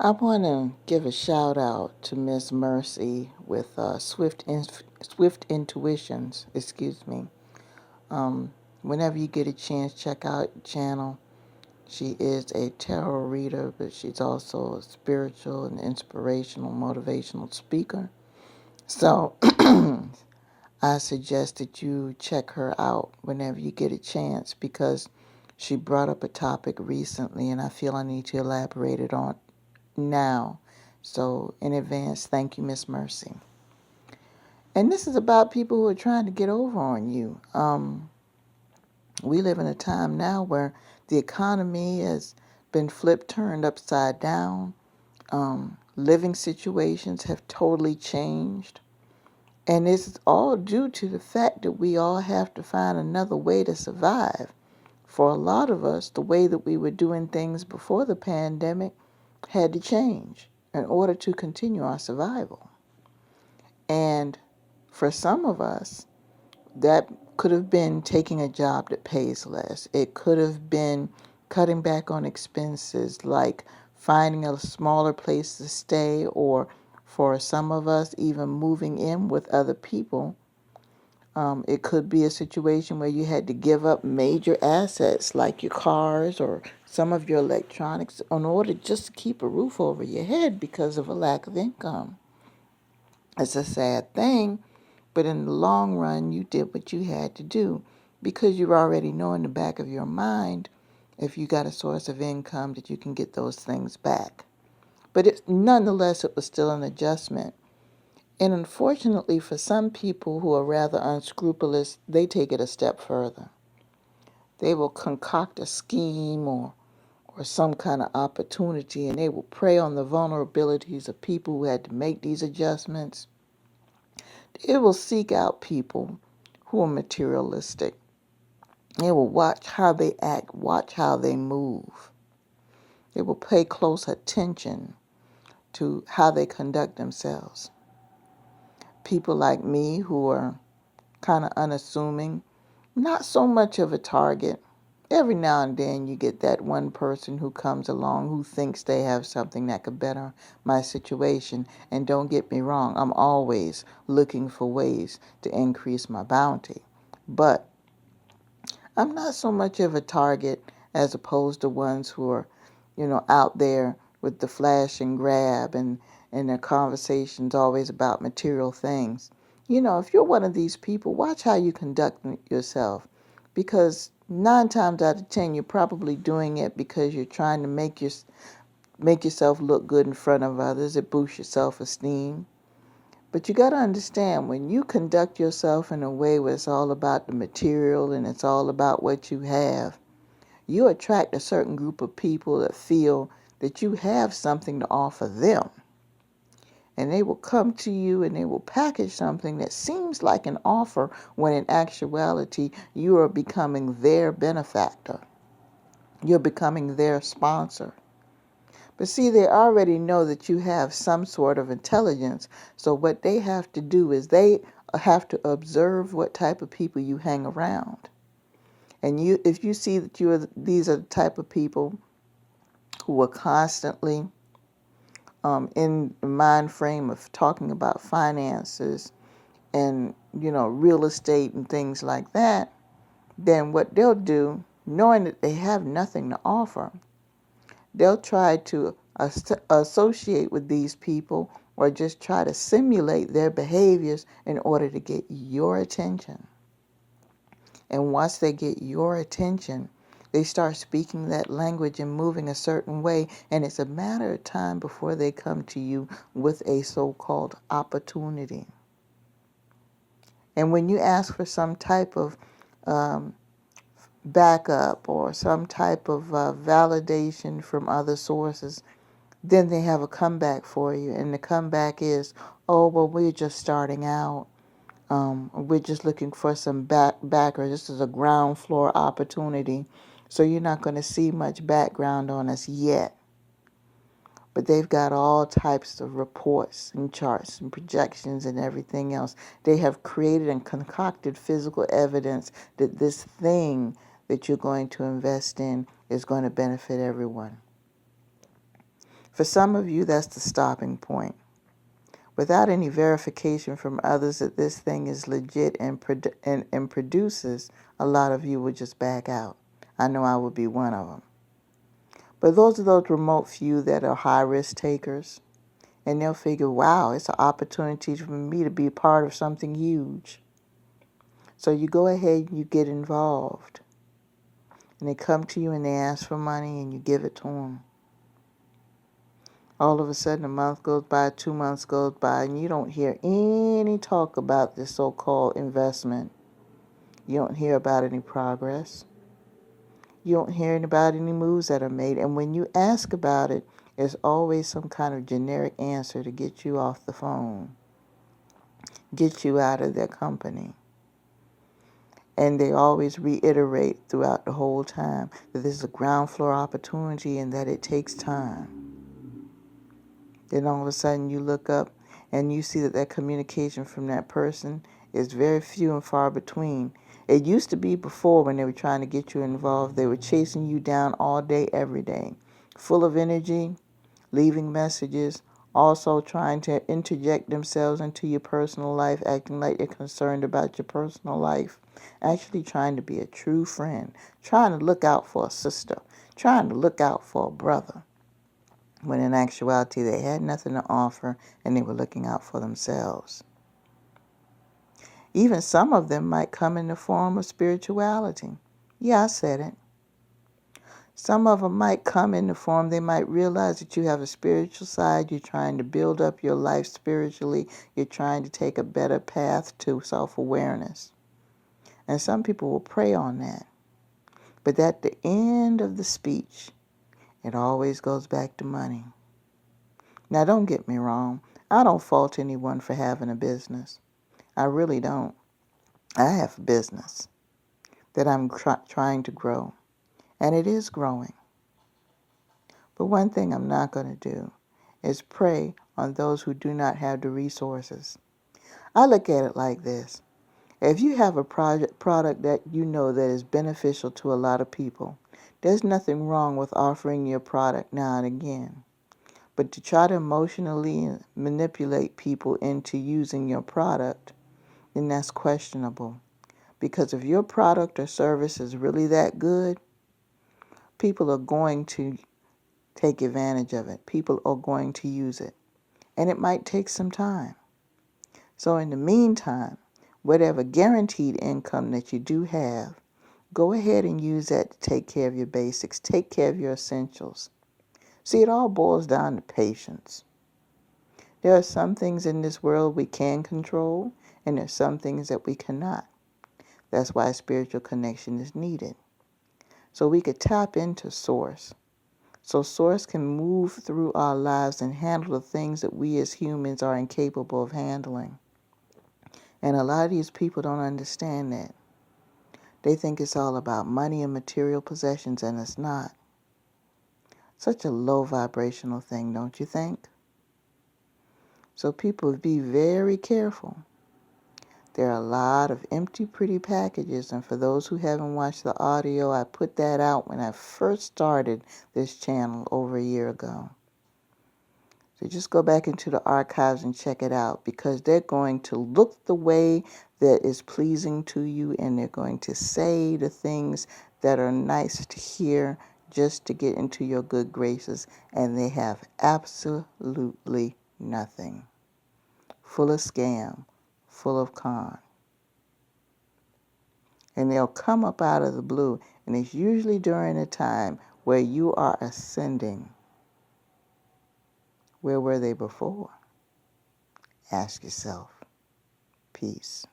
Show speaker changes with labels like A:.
A: I want to give a shout out to Miss Mercy with Swift Intuitions. Excuse me. Whenever you get a chance, check out the channel. She is a tarot reader, but she's also a spiritual and inspirational, motivational speaker. So I suggest that you check her out whenever you get a chance because she brought up a topic recently, and I feel I need to elaborate it on now. So in advance, thank you, Miss Mercy. And this is about people who are trying to get over on you. We live in a time now where the economy has been flipped, turned upside down. Living situations have totally changed. And it's all due to the fact that we all have to find another way to survive. For a lot of us, the way that we were doing things before the pandemic had to change in order to continue our survival. And for some of us, that could have been taking a job that pays less. It could have been cutting back on expenses like finding a smaller place to stay, or for some of us, even moving in with other people. It could be a situation where you had to give up major assets like your cars or some of your electronics in order just to keep a roof over your head because of a lack of income. It's a sad thing, but in the long run, you did what you had to do because you already know in the back of your mind if you got a source of income that you can get those things back. But nonetheless, it was still an adjustment. And unfortunately, for some people who are rather unscrupulous, they take it a step further. They will concoct a scheme or some kind of opportunity, and they will prey on the vulnerabilities of people who had to make these adjustments. They will seek out people who are materialistic. They will watch how they act, watch how they move. They will pay close attention to how they conduct themselves. People like me who are kind of unassuming, not so much of a target. Every now and then you get that one person who comes along who thinks they have something that could better my situation. And don't get me wrong, I'm always looking for ways to increase my bounty. But I'm not so much of a target as opposed to ones who are, out there with the flash and grab and their conversations always about material things. If you're one of these people, watch how you conduct yourself, because 9 times out of 10 you're probably doing it because you're trying to make yourself look good in front of others. It boosts your self-esteem. But you got to understand, when you conduct yourself in a way where it's all about the material and it's all about what you have, you attract a certain group of people that feel that you have something to offer them. And they will come to you and they will package something that seems like an offer when in actuality you are becoming their benefactor. You're becoming their sponsor. But see, they already know that you have some sort of intelligence. So what they have to do is they have to observe what type of people you hang around. And if you see that these are the type of people who are constantly in the mind frame of talking about finances and, real estate and things like that, then what they'll do, knowing that they have nothing to offer, they'll try to associate with these people or just try to simulate their behaviors in order to get your attention. And once they get your attention, they start speaking that language and moving a certain way, and it's a matter of time before they come to you with a so-called opportunity. And when you ask for some type of backup or some type of validation from other sources, then they have a comeback for you. And the comeback is, oh, well, we're just starting out. We're just looking for some backers. This is a ground floor opportunity. So you're not going to see much background on us yet. But they've got all types of reports and charts and projections and everything else. They have created and concocted physical evidence that this thing that you're going to invest in is going to benefit everyone. For some of you, that's the stopping point. Without any verification from others that this thing is legit and produces, a lot of you would just back out. I know I would be one of them. But those are those remote few that are high-risk takers, and they'll figure, wow, it's an opportunity for me to be part of something huge. So you go ahead and you get involved. And they come to you and they ask for money and you give it to them. All of a sudden, a month goes by, 2 months goes by, and you don't hear any talk about this so-called investment. You don't hear about any progress. You don't hear about any moves that are made. And when you ask about it, there's always some kind of generic answer to get you off the phone, get you out of their company. And they always reiterate throughout the whole time that this is a ground floor opportunity and that it takes time. Then all of a sudden you look up and you see that communication from that person is very few and far between. It used to be before, when they were trying to get you involved, they were chasing you down all day, every day, full of energy, leaving messages, also trying to interject themselves into your personal life, acting like they're concerned about your personal life, actually trying to be a true friend, trying to look out for a sister, trying to look out for a brother, when in actuality they had nothing to offer and they were looking out for themselves. Even some of them might come in the form of spirituality. Yeah, I said it. Some of them might come in the form, they might realize that you have a spiritual side, you're trying to build up your life spiritually, you're trying to take a better path to self-awareness. And some people will prey on that. But at the end of the speech, it always goes back to money. Now, don't get me wrong. I don't fault anyone for having a business. I really don't. I have a business that I'm trying to grow, and it is growing. But one thing I'm not going to do is prey on those who do not have the resources. I look at it like this. If you have a product that you know that is beneficial to a lot of people, there's nothing wrong with offering your product now and again. But to try to emotionally manipulate people into using your product, then that's questionable. Because if your product or service is really that good, people are going to take advantage of it. People are going to use it. And it might take some time. So in the meantime, whatever guaranteed income that you do have, go ahead and use that to take care of your basics, take care of your essentials. See, it all boils down to patience. There are some things in this world we can control, and there's some things that we cannot. That's why spiritual connection is needed. So we could tap into Source. So Source can move through our lives and handle the things that we as humans are incapable of handling. And a lot of these people don't understand that. They think it's all about money and material possessions, and it's not. Such a low vibrational thing, don't you think? So people, be very careful. There are a lot of empty, pretty packages, and for those who haven't watched the audio, I put that out when I first started this channel over a year ago. So just go back into the archives and check it out, because they're going to look the way that is pleasing to you, and they're going to say the things that are nice to hear just to get into your good graces, and they have absolutely nothing. Full of scam, full of con. And they'll come up out of the blue, and it's usually during a time where you are ascending. Where were they before? Ask yourself. Peace.